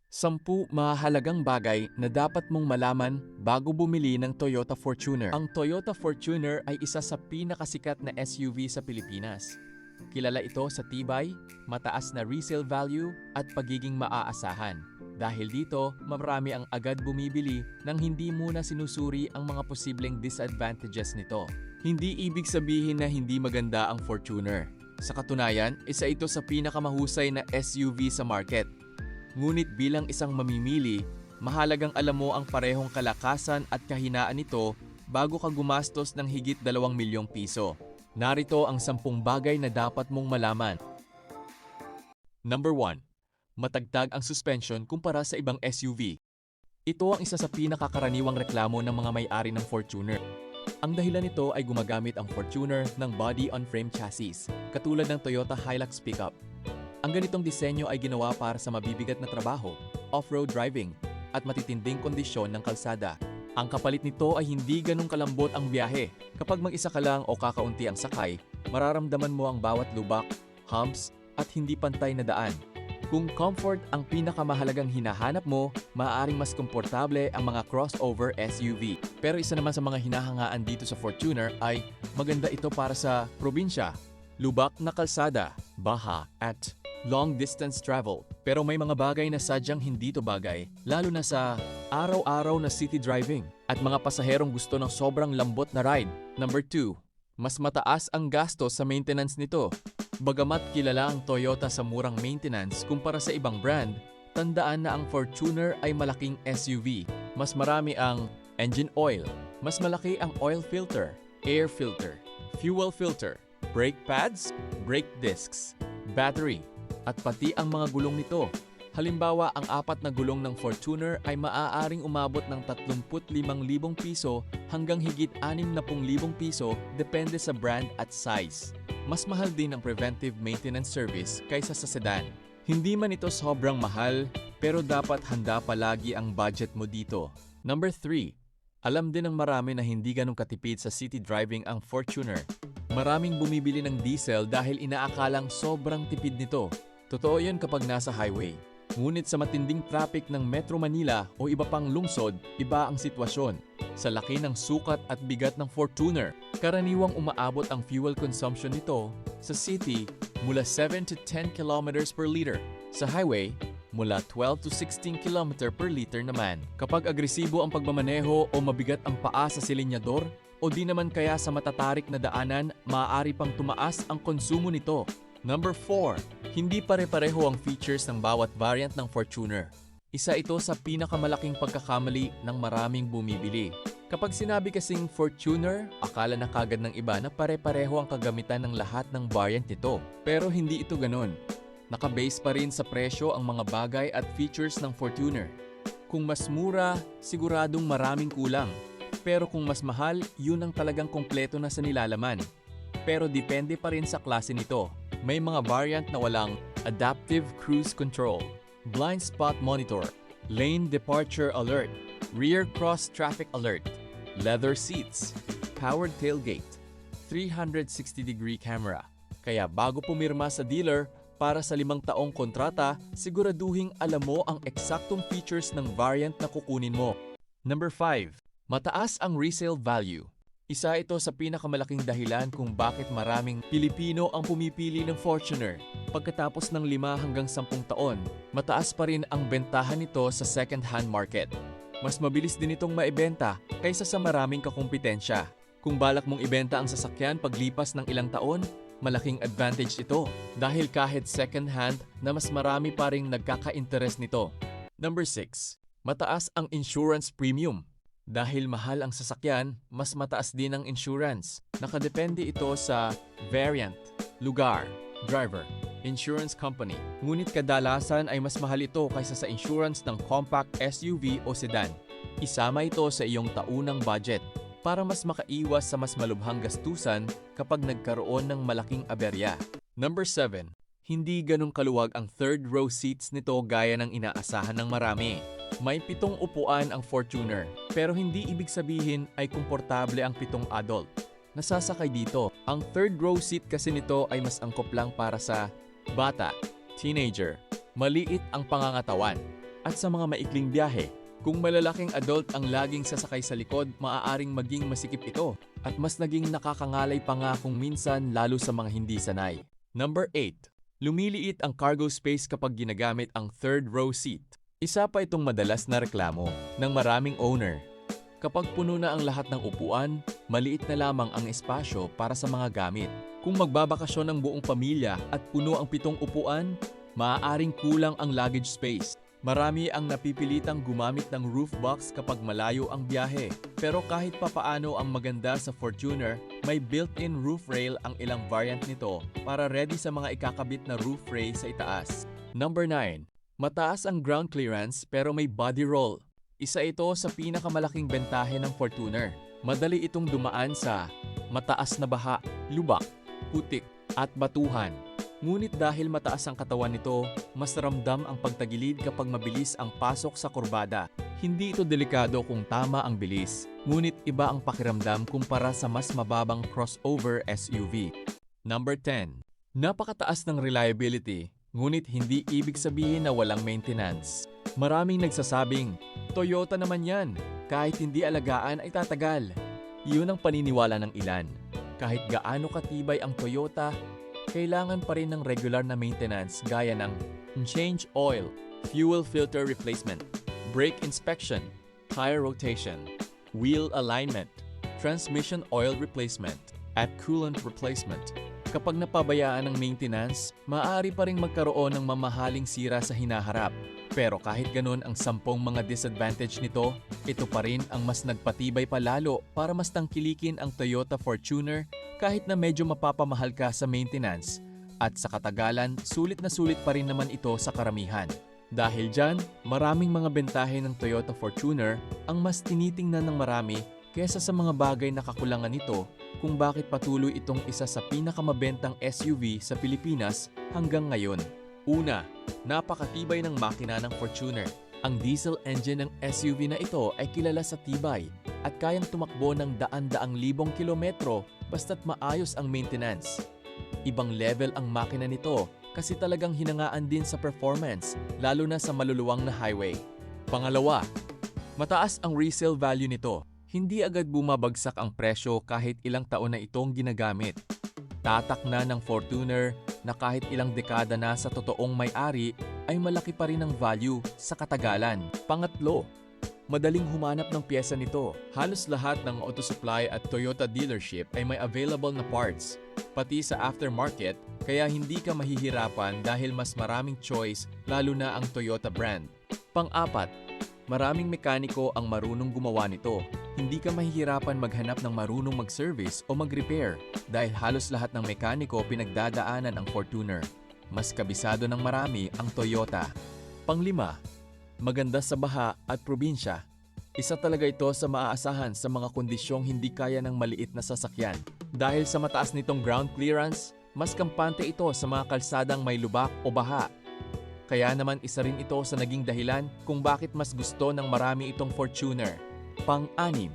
10 mahalagang bagay na dapat mong malaman bago bumili ng Toyota Fortuner. Ang Toyota Fortuner ay isa sa pinakasikat na SUV sa Pilipinas. Kilala ito sa tibay, mataas na resale value at pagiging maaasahan. Dahil dito, marami ang agad bumibili nang hindi muna sinusuri ang mga posibleng disadvantages nito. Hindi ibig sabihin na hindi maganda ang Fortuner. Sa katunayan, isa ito sa pinakamahusay na SUV sa market. Ngunit bilang isang mamimili, mahalagang alam mo ang parehong kalakasan at kahinaan nito bago ka gumastos ng higit 2 milyong piso. Narito ang 10 bagay na dapat mong malaman. Number 1. Matagtag ang suspension kumpara sa ibang SUV. Ito ang isa sa pinakakaraniwang reklamo ng mga may-ari ng Fortuner. Ang dahilan nito ay gumagamit ang Fortuner ng body-on-frame chassis, katulad ng Toyota Hilux pickup. Ang ganitong disenyo ay ginawa para sa mabibigat na trabaho, off-road driving, at matitinding kondisyon ng kalsada. Ang kapalit nito ay hindi ganong kalambot ang biyahe. Kapag mag-isa ka lang o kakaunti ang sakay, mararamdaman mo ang bawat lubak, humps, at hindi pantay na daan. Kung comfort ang pinakamahalagang hinahanap mo, maaaring mas komportable ang mga crossover SUV. Pero isa naman sa mga hinahangaan dito sa Fortuner ay maganda ito para sa probinsya, lubak na kalsada, baha, at long-distance travel. Pero may mga bagay na sadyang hindi ito bagay, lalo na sa araw-araw na city driving at mga pasaherong gusto ng sobrang lambot na ride. Number 2. Mas mataas ang gastos sa maintenance nito. Bagamat kilala ang Toyota sa murang maintenance kumpara sa ibang brand, tandaan na ang Fortuner ay malaking SUV. Mas marami ang engine oil, mas malaki ang oil filter, air filter, fuel filter, brake pads, brake discs, battery, at pati ang mga gulong nito. Halimbawa, ang 4 na gulong ng Fortuner ay maaaring umabot ng 35,000 piso hanggang higit 60,000 piso depende sa brand at size. Mas mahal din ang preventive maintenance service kaysa sa sedan. Hindi man ito sobrang mahal, pero dapat handa palagi ang budget mo dito. Number 3. Alam din ng marami na hindi ganong katipid sa city driving ang Fortuner. Maraming bumibili ng diesel dahil inaakalang sobrang tipid nito. Totoo yan kapag nasa highway. Ngunit sa matinding traffic ng Metro Manila o iba pang lungsod, iba ang sitwasyon. Sa laki ng sukat at bigat ng Fortuner, karaniwang umaabot ang fuel consumption nito sa city mula 7 to 10 kilometers per liter. Sa highway, mula 12 to 16 km per liter naman. Kapag agresibo ang pagmamaneho o mabigat ang paa sa silinyador, o di naman kaya sa matatarik na daanan, maaari pang tumaas ang konsumo nito. Number 4. Hindi pare-pareho ang features ng bawat variant ng Fortuner. Isa ito sa pinakamalaking pagkakamali ng maraming bumibili. Kapag sinabi kasing Fortuner, akala na kagad ng iba na pare-pareho ang kagamitan ng lahat ng variant nito. Pero hindi ito ganon. Nakabase pa rin sa presyo ang mga bagay at features ng Fortuner. Kung mas mura, siguradong maraming kulang. Pero kung mas mahal, yun ang talagang kompleto na sa nilalaman. Pero depende pa rin sa klase nito. May mga variant na walang adaptive cruise control, blind spot monitor, lane departure alert, rear cross traffic alert, leather seats, powered tailgate, 360-degree camera. Kaya bago pumirma sa dealer para sa 5 taong kontrata, siguraduhing alam mo ang eksaktong features ng variant na kukunin mo. Number 5. Mataas ang resale value. Isa ito sa pinakamalaking dahilan kung bakit maraming Pilipino ang pumipili ng Fortuner. Pagkatapos ng 5 hanggang 10 taon, mataas pa rin ang bentahan nito sa second-hand market. Mas mabilis din itong maibenta kaysa sa maraming kakumpetensya. Kung balak mong ibenta ang sasakyan paglipas ng ilang taon, malaking advantage ito dahil kahit second-hand na mas marami pa ring nagkaka-interest nito. Number 6. Mataas ang insurance premium. Dahil mahal ang sasakyan, mas mataas din ang insurance. Nakadepende ito sa variant, lugar, driver, insurance company. Ngunit kadalasan ay mas mahal ito kaysa sa insurance ng compact SUV o sedan. Isama ito sa iyong taunang budget para mas makaiwas sa mas malubhang gastusan kapag nagkaroon ng malaking aberya. Number 7. Hindi ganong kaluwag ang third row seats nito gaya ng inaasahan ng marami. May 7 upuan ang Fortuner, pero hindi ibig sabihin ay komportable ang 7 adult. Nasasakay dito. Ang third row seat kasi nito ay mas angkop lang para sa bata, teenager, maliit ang pangangatawan, at sa mga maikling biyahe. Kung malalaking adult ang laging sasakay sa likod, maaaring maging masikip ito at mas naging nakakangalay pa nga kung minsan lalo sa mga hindi sanay. Number 8. Lumiliit ang cargo space kapag ginagamit ang third row seat. Isa pa itong madalas na reklamo ng maraming owner. Kapag puno na ang lahat ng upuan, maliit na lamang ang espasyo para sa mga gamit. Kung magbabakasyon ng buong pamilya at puno ang 7 upuan, maaaring kulang ang luggage space. Marami ang napipilitang gumamit ng roof box kapag malayo ang biyahe. Pero kahit papaano ang maganda sa Fortuner, may built-in roof rail ang ilang variant nito para ready sa mga ikakabit na roof tray sa itaas. Number 9. Mataas ang ground clearance pero may body roll. Isa ito sa pinakamalaking bentahe ng Fortuner. Madali itong dumaan sa mataas na baha, lubak, putik at batuhan. Ngunit dahil mataas ang katawan nito, mas ramdam ang pagtagilid kapag mabilis ang pasok sa kurbada. Hindi ito delikado kung tama ang bilis, ngunit iba ang pakiramdam kumpara sa mas mababang crossover SUV. Number 10. Napakataas ng reliability, ngunit hindi ibig sabihin na walang maintenance. Maraming nagsasabing, Toyota naman yan, kahit hindi alagaan ay tatagal. Iyon ang paniniwala ng ilan. Kahit gaano katibay ang Toyota, kailangan pa rin ng regular na maintenance gaya ng change oil, fuel filter replacement, brake inspection, tire rotation, wheel alignment, transmission oil replacement, at coolant replacement. Kapag napabayaan ng maintenance, maaari pa rin magkaroon ng mamahaling sira sa hinaharap. Pero kahit ganun ang 10 mga disadvantage nito, ito pa rin ang mas nagpatibay pa lalo para mas tangkilikin ang Toyota Fortuner kahit na medyo mapapamahal ka sa maintenance. At sa katagalan, sulit na sulit pa rin naman ito sa karamihan. Dahil dyan, maraming mga bentahe ng Toyota Fortuner ang mas tinitingnan ng marami kesa sa mga bagay na kakulangan nito kung bakit patuloy itong isa sa pinakamabentang SUV sa Pilipinas hanggang ngayon. Una, napakatibay ng makina ng Fortuner. Ang diesel engine ng SUV na ito ay kilala sa tibay at kayang tumakbo ng daan-daang libong kilometro basta't maayos ang maintenance. Ibang level ang makina nito kasi talagang hinangaan din sa performance, lalo na sa maluluwang na highway. Pangalawa, mataas ang resale value nito. Hindi agad bumabagsak ang presyo kahit ilang taon na itong ginagamit. Tatak na ng Fortuner na kahit ilang dekada na sa totoong may-ari ay malaki pa rin ang value sa katagalan. Pangatlo, madaling humanap ng pyesa nito. Halos lahat ng auto supply at Toyota dealership ay may available na parts, pati sa aftermarket, kaya hindi ka mahihirapan dahil mas maraming choice lalo na ang Toyota brand. Pang-apat, maraming mekaniko ang marunong gumawa nito. Hindi ka mahihirapan maghanap ng marunong mag-service o mag-repair dahil halos lahat ng mekaniko pinagdadaanan ang Fortuner. Mas kabisado ng marami ang Toyota. Pang-5, maganda sa baha at probinsya. Isa talaga ito sa maaasahan sa mga kondisyong hindi kaya ng maliit na sasakyan. Dahil sa mataas nitong ground clearance, mas kampante ito sa mga kalsadang may lubak o baha. Kaya naman isa rin ito sa naging dahilan kung bakit mas gusto ng marami itong Fortuner. Pang-6,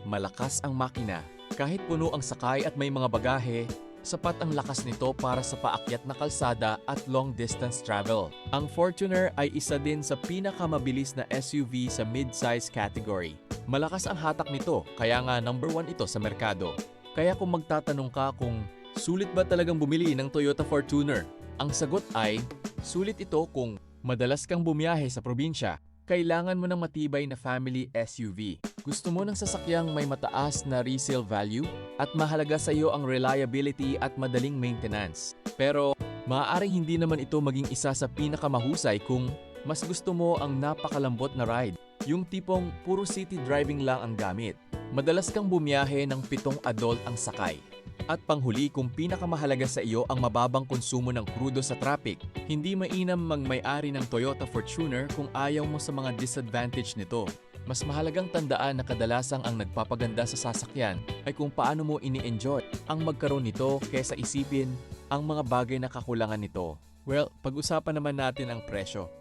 malakas ang makina. Kahit puno ang sakay at may mga bagahe, sapat ang lakas nito para sa paakyat na kalsada at long-distance travel. Ang Fortuner ay isa din sa pinakamabilis na SUV sa mid-size category. Malakas ang hatak nito, kaya nga number 1 ito sa merkado. Kaya kung magtatanong ka kung sulit ba talagang bumili ng Toyota Fortuner, ang sagot ay sulit ito kung madalas kang bumiyahe sa probinsya. Kailangan mo ng matibay na family SUV. Gusto mo ng sasakyang may mataas na resale value at mahalaga sa iyo ang reliability at madaling maintenance. Pero maaaring hindi naman ito maging isa sa pinakamahusay kung mas gusto mo ang napakalambot na ride. Yung tipong puro city driving lang ang gamit. Madalas kang bumiyahe ng 7 adult ang sakay. At panghuli, kung pinakamahalaga sa iyo ang mababang konsumo ng krudo sa traffic, hindi mainam magmay-ari ng Toyota Fortuner kung ayaw mo sa mga disadvantage nito. Mas mahalagang tandaan na kadalasang ang nagpapaganda sa sasakyan ay kung paano mo ini-enjoy ang magkaroon nito kaysa isipin ang mga bagay na kakulangan nito. Well, pag-usapan naman natin ang presyo.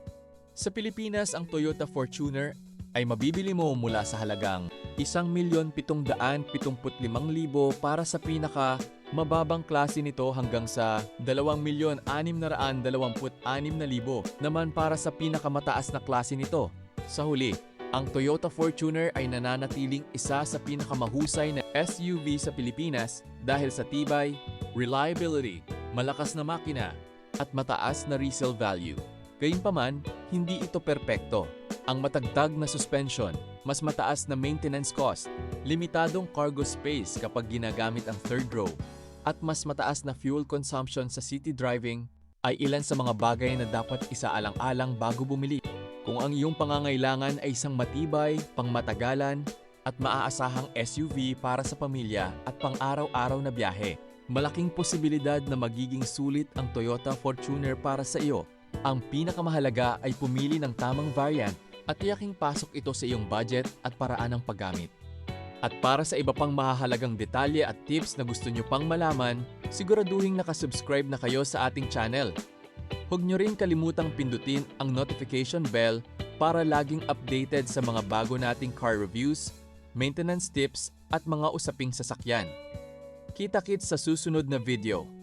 Sa Pilipinas, ang Toyota Fortuner ay mabibili mo mula sa halagang 1,775,000 para sa pinaka mababang klase nito hanggang sa 2,626,000 naman para sa pinakamataas na klase nito. Sa huli, ang Toyota Fortuner ay nananatiling isa sa pinakamahusay na SUV sa Pilipinas dahil sa tibay, reliability, malakas na makina, at mataas na resale value. Gayunpaman, hindi ito perpekto. Ang matagtag na suspension, mas mataas na maintenance cost, limitadong cargo space kapag ginagamit ang third row, at mas mataas na fuel consumption sa city driving ay ilan sa mga bagay na dapat isaalang-alang bago bumili. Kung ang iyong pangangailangan ay isang matibay, pangmatagalan, at maaasahang SUV para sa pamilya at pang-araw-araw na biyahe, malaking posibilidad na magiging sulit ang Toyota Fortuner para sa iyo. Ang pinakamahalaga ay pumili ng tamang variant at tiyaking pasok ito sa iyong budget at paraan ng paggamit. At para sa iba pang mahahalagang detalye at tips na gusto nyo pang malaman, siguraduhin nakasubscribe na kayo sa ating channel. Huwag nyo rin kalimutang pindutin ang notification bell para laging updated sa mga bago nating car reviews, maintenance tips at mga usaping sasakyan. Kita-kits sa susunod na video.